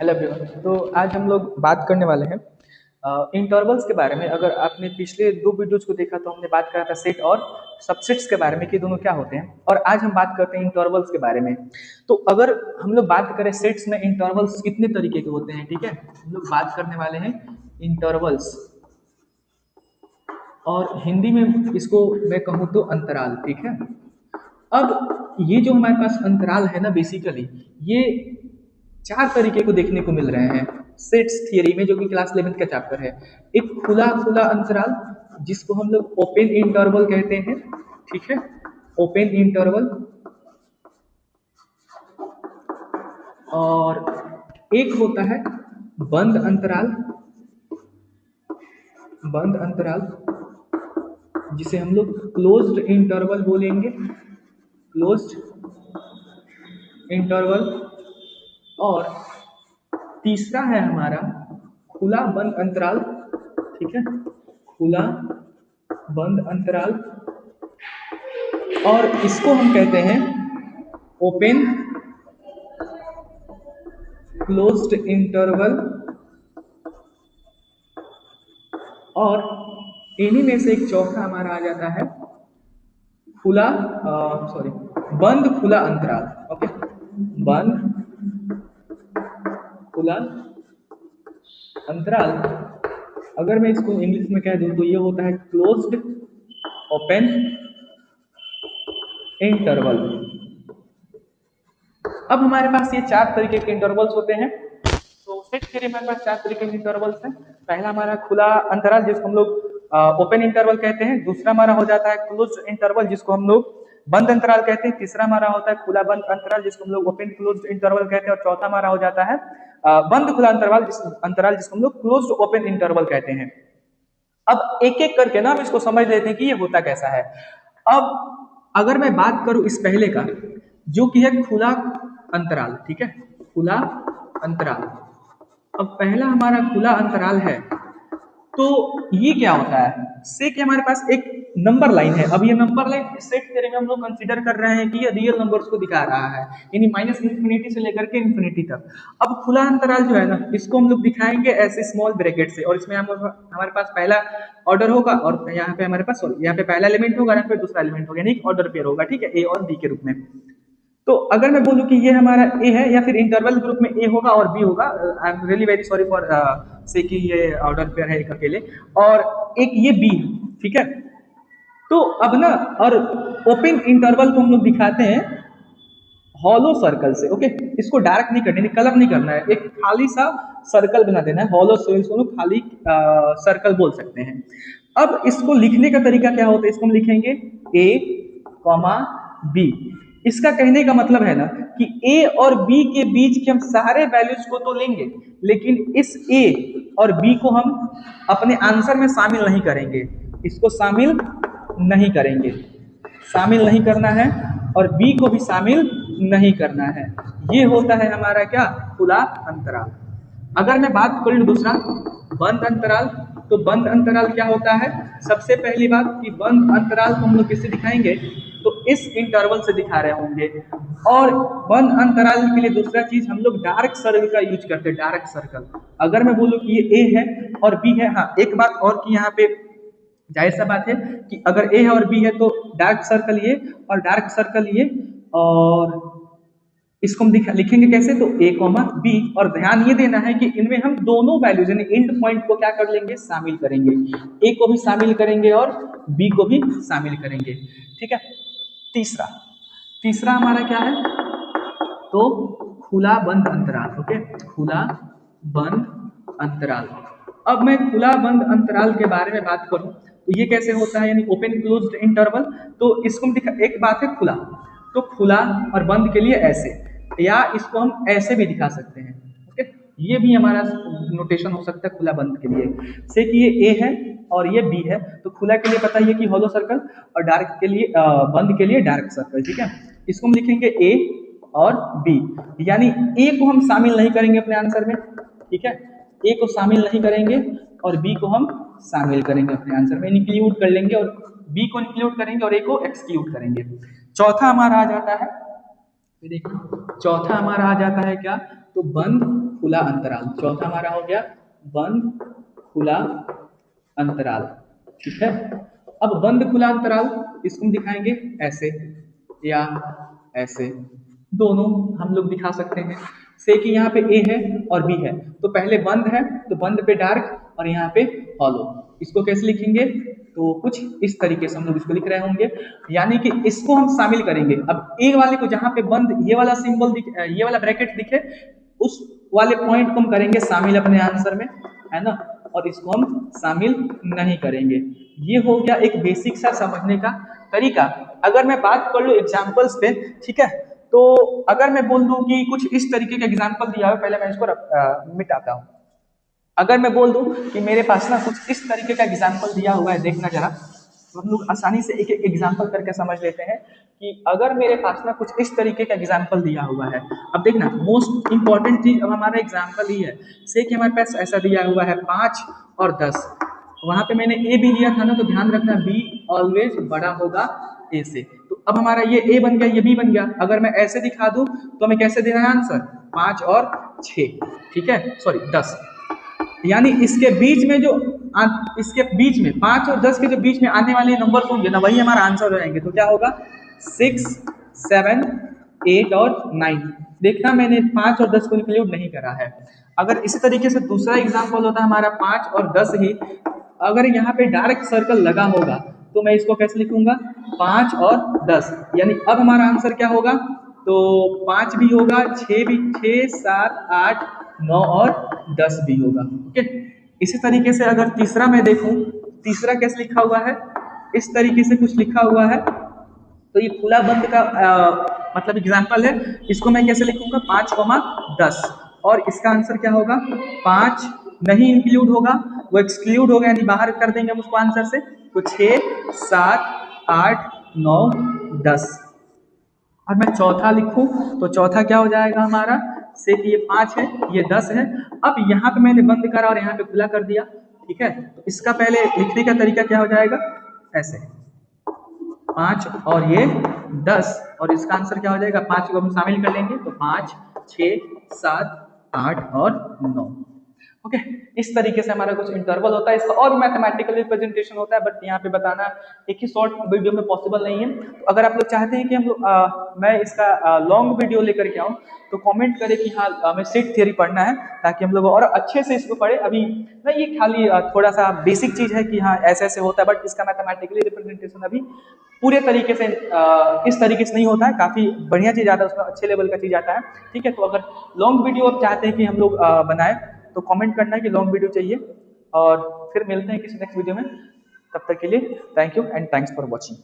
Hello everyone. तो आज हम लोग बात करने वाले हैं इंटरवल्स के बारे में। अगर आपने पिछले दो वीडियोज को देखा तो हमने बात करा था सेट और सबसेट्स के बारे में कि दोनों क्या होते हैं, और आज हम बात करते हैं इंटरवल्स के बारे में। तो अगर हम लोग बात करें सेट्स में इंटरवल्स कितने तरीके के होते हैं, ठीक है, हम लोग बात करने वाले हैं इंटरवल्स, और हिंदी में इसको मैं कहूँ तो अंतराल, ठीक है। अब ये जो हमारे पास अंतराल है ना, बेसिकली ये चार तरीके को देखने को मिल रहे हैं सेट्स थियरी में, जो कि क्लास 11 का चैप्टर है। एक खुला खुला अंतराल जिसको हम लोग ओपन इंटरवल कहते हैं, ठीक है, ओपन इंटरवल। और एक होता है बंद अंतराल, बंद अंतराल जिसे हम लोग क्लोज्ड इंटरवल बोलेंगे, क्लोज्ड इंटरवल। और तीसरा है हमारा खुला बंद अंतराल, ठीक है, खुला बंद अंतराल, और इसको हम कहते हैं ओपन क्लोज्ड इंटरवल। और इन्हीं में से एक चौथा हमारा आ जाता है खुला बंद खुला अंतराल। ओके, बंद खुला अंतराल। अगर मैं इसको इंग्लिश में कह दूं तो ये होता है क्लोज्ड ओपन इंटरवल। अब हमारे पास ये चार तरीके के इंटरवल्स होते हैं। तो सेट थ्योरी में हमारे पास चार तरीके के इंटरवल्स हैं। पहला हमारा खुला अंतराल जिसको हम लोग ओपन इंटरवल कहते हैं। दूसरा हमारा हो जाता है क्लोज्ड इंटरवल जिसको हम लोग बंद अंतराल कहते हैं। तीसरा हमारा होता है खुला बंद अंतराल जिसको हम लोग ओपन क्लोज्ड इंटरवल कहते हैं। और चौथा हमारा हो जाता है बंद खुला अंतराल जिसको हम लोग क्लोज्ड ओपन इंटरवल कहते हैं। अब एक एक करके ना हम इसको समझ लेते हैं कि ये होता कैसा है। अब अगर मैं बात करूं इस पहले का, जो कि है खुला अंतराल, ठीक है, खुला अंतराल। अब पहला हमारा खुला अंतराल है, तो ये क्या होता है, से कि हमारे पास एक नंबर लाइन है। अब ये नंबर लाइन सेट थ्योरी में हम लोग कंसीडर कर रहे हैं कि ये रियल नंबर्स को दिखा रहा है, यानी माइनस इन्फिनिटी से लेकर के इन्फिनिटी तक। अब खुला अंतराल जो है ना, इसको हम लोग दिखाएंगे ऐसे स्मॉल ब्रैकेट से, और इसमें हमारे पास पहला ऑर्डर होगा, और यहाँ पे हमारे पास यहाँ पे पहला एलिमेंट होगा, यहाँ पे दूसरा एलिमेंट होगा, यानी ऑर्डर पेयर होगा, ठीक है, ए और बी के रूप में। तो अगर मैं बोलूं कि ये हमारा ए है, या फिर इंटरवल ग्रुप में ए होगा और बी होगा, I am really very sorry for से कि ये ऑर्डर पेयर है एक अकेले, और एक ये बी है, ठीक है। तो अब ना, और ओपन इंटरवल को हम लोग दिखाते हैं हॉलो सर्कल से। ओके, इसको डार्क नहीं करना, कलर नहीं करना है, एक खाली सा सर्कल बना देना है, हॉलो सेल्स को खाली सर्कल बोल सकते हैं। अब इसको लिखने का तरीका क्या होता है, इसको हम लिखेंगे ए कॉमा बी। इसका कहने का मतलब है ना कि ए और बी के बीच के हम सारे वैल्यूज को तो लेंगे, लेकिन इस ए और बी को हम अपने आंसर में शामिल नहीं करेंगे, इसको शामिल नहीं करेंगे, शामिल नहीं करना है, और बी को भी शामिल नहीं करना है। ये होता है हमारा क्या, खुला अंतराल। अगर मैं बात करूं दूसरा बंद अंतराल, तो बंद अंतराल क्या होता है, सबसे पहली बात कि बंद अंतराल को हम लोग किससे दिखाएंगे, तो इस इंटरवल से दिखा रहे होंगे। और बंद अंतराल के लिए दूसरा चीज हम लोग डार्क सर्कल का यूज करते हैं, डार्क सर्कल। अगर मैं बोलूं कि ये ए है और बी है, हाँ एक बात और कि यहाँ पे जाहिर सा बात है कि अगर ए है और बी है तो डार्क सर्कल ये और डार्क सर्कल ये, और इसको हम लिखेंगे कैसे, तो ए कॉमा बी। और ध्यान ये देना है कि इनमें हम दोनों वैल्यूज यानी एंड पॉइंट को क्या कर लेंगे, शामिल करेंगे, ए को भी शामिल करेंगे और बी को भी शामिल करेंगे, ठीक है। तीसरा तीसरा हमारा क्या है, तो खुला बंद अंतराल। ओके, खुला बंद अंतराल। अब मैं खुला बंद अंतराल के बारे में बात करूं तो ये कैसे होता है, यानी ओपन क्लोज्ड इंटरवल। तो इसको हम दिखा, एक बात है खुला, तो खुला और बंद के लिए ऐसे, या इसको हम ऐसे भी दिखा सकते हैं। ओके, ये भी हमारा नोटेशन हो सकता है खुला बंद के लिए, से कि ये ए है और ये बी है, तो खुला के लिए पता है कि हॉलो सर्कल, और डार्क के लिए बंद के लिए डार्क सर्कल, ठीक है। इसको हम लिखेंगे ए और बी, यानी ए को हम शामिल नहीं करेंगे अपने आंसर में, ठीक है, ए को शामिल नहीं करेंगे और बी को हम शामिल करेंगे अपने आंसर में, इंक्लूड कर लेंगे, और बी को इंक्लूड करेंगे और ए को एक्सक्लूड करेंगे। चौथा हमारा आ जाता है, देखो चौथा हमारा आ जाता है क्या, तो बंद खुला अंतराल, चौथा हमारा हो गया बंद खुला अंतराल। ठीक है, अब बंद खुला अंतराल इसको हम दिखाएंगे ऐसे या ऐसे, दोनों हम लोग दिखा सकते हैं। से कि यहाँ पे ए है और बी है, तो पहले बंद है तो बंद पे डार्क और यहाँ पे हॉलो। इसको कैसे लिखेंगे, तो कुछ इस तरीके से हम लोग इसको लिख रहे होंगे, यानी कि इसको हम शामिल करेंगे। अब ए वाले को जहाँ पे बंद ये वाला सिंबल दिखे, ये वाला ब्रैकेट दिखे, उस वाले पॉइंट को हम करेंगे शामिल अपने आंसर में, है ना, और इसको हम शामिल नहीं करेंगे। ये हो गया एक बेसिक सा समझने का तरीका। अगर मैं बात कर लूँ एग्जाम्पल्स पे, ठीक है, तो अगर मैं बोल दूं कि कुछ इस तरीके का एग्जाम्पल दिया हो, पहले मैं इसको मिटाता हूँ। अगर मैं बोल दूं कि मेरे पास ना कुछ इस तरीके का एग्जाम्पल दिया हुआ है, देखना जरा, तो हम लोग आसानी से एक एक एग्जाम्पल करके समझ लेते हैं कि अगर मेरे पास ना कुछ इस तरीके का एग्जाम्पल दिया हुआ है। अब देखना, मोस्ट इंपॉर्टेंट चीज अब हमारा एग्जाम्पल ही है। से कि हमारे पास ऐसा दिया हुआ है 5 और 10, वहां पे मैंने ए भी लिया था ना, तो ध्यान रखना बी ऑलवेज बड़ा होगा ए से। तो अब हमारा ये ए बन गया, ये बी बन गया। अगर मैं ऐसे दिखा दूं तो हमें कैसे देना है आंसर, 5 और 6, ठीक है, सॉरी 10, यानी इसके बीच में जो इसके बीच में 5 और 10 के जो बीच में आने वाले नंबर होंगे ना, वही हमारा आंसर हो जाएंगे। तो क्या होगा, 6, 7, 8 और 9। देखना मैंने 5 और 10 को इंक्लूड नहीं करा है। अगर इसी तरीके से दूसरा एग्जाम्पल होता है हमारा 5 और 10 ही, अगर यहाँ पे डार्क सर्कल लगा होगा तो मैं इसको कैसे लिखूंगा, 5 और 10, यानी अब हमारा आंसर क्या होगा, तो 5 भी होगा, 6 भी, 6, 7, 8, 9 और 10 भी होगा। ओके, इसी तरीके से अगर तीसरा मैं देखूं, तीसरा कैसे लिखा हुआ है, इस तरीके से कुछ लिखा हुआ है। तो ये खुला बंद का मतलब एग्जाम्पल है। इसको मैं कैसे लिखूंगा, 5, 10, और इसका आंसर क्या होगा, 5 नहीं इंक्लूड होगा, वो एक्सक्लूड होगा, यानी बाहर कर देंगे हम उसको आंसर से। तो 6, 7, 8, 9, 10। और मैं चौथा लिखूं तो चौथा क्या हो जाएगा हमारा, से कि ये 5 है, ये 10 है। अब यहाँ पे मैंने बंद करा और यहाँ पे खुला कर दिया, ठीक है, तो इसका पहले लिखने का तरीका क्या हो जाएगा, ऐसे 5 और ये 10, और इसका आंसर क्या हो जाएगा, 5 को हम शामिल कर लेंगे तो 5, 6, 7, 8 और 9। ओके, इस तरीके से हमारा कुछ इंटरवल होता है। इसका और मैथमेटिकल रिप्रेजेंटेशन होता है, बट यहाँ पे बताना एक ही शॉर्ट वीडियो में पॉसिबल नहीं है। तो अगर आप लोग चाहते हैं कि हम लोग मैं इसका लॉन्ग वीडियो लेकर के आऊँ, तो कमेंट करें कि हाँ हमें सेट थ्योरी पढ़ना है, ताकि हम लोग और अच्छे से इसको पढ़े। अभी ना ये खाली थोड़ा सा बेसिक चीज़ है कि हाँ ऐसे ऐसे होता है, बट इसका मैथमेटिकली रिप्रेजेंटेशन अभी पूरे तरीके से इस तरीके से नहीं होता है, काफ़ी बढ़िया चीज़ आता है उसमें, अच्छे लेवल का चीज़ आता है। ठीक है, तो अगर लॉन्ग वीडियो आप चाहते हैं कि हम लोग बनाए, तो कमेंट करना है कि लॉन्ग वीडियो चाहिए, और फिर मिलते हैं किसी नेक्स्ट वीडियो में। तब तक के लिए thank you and thanks for watching.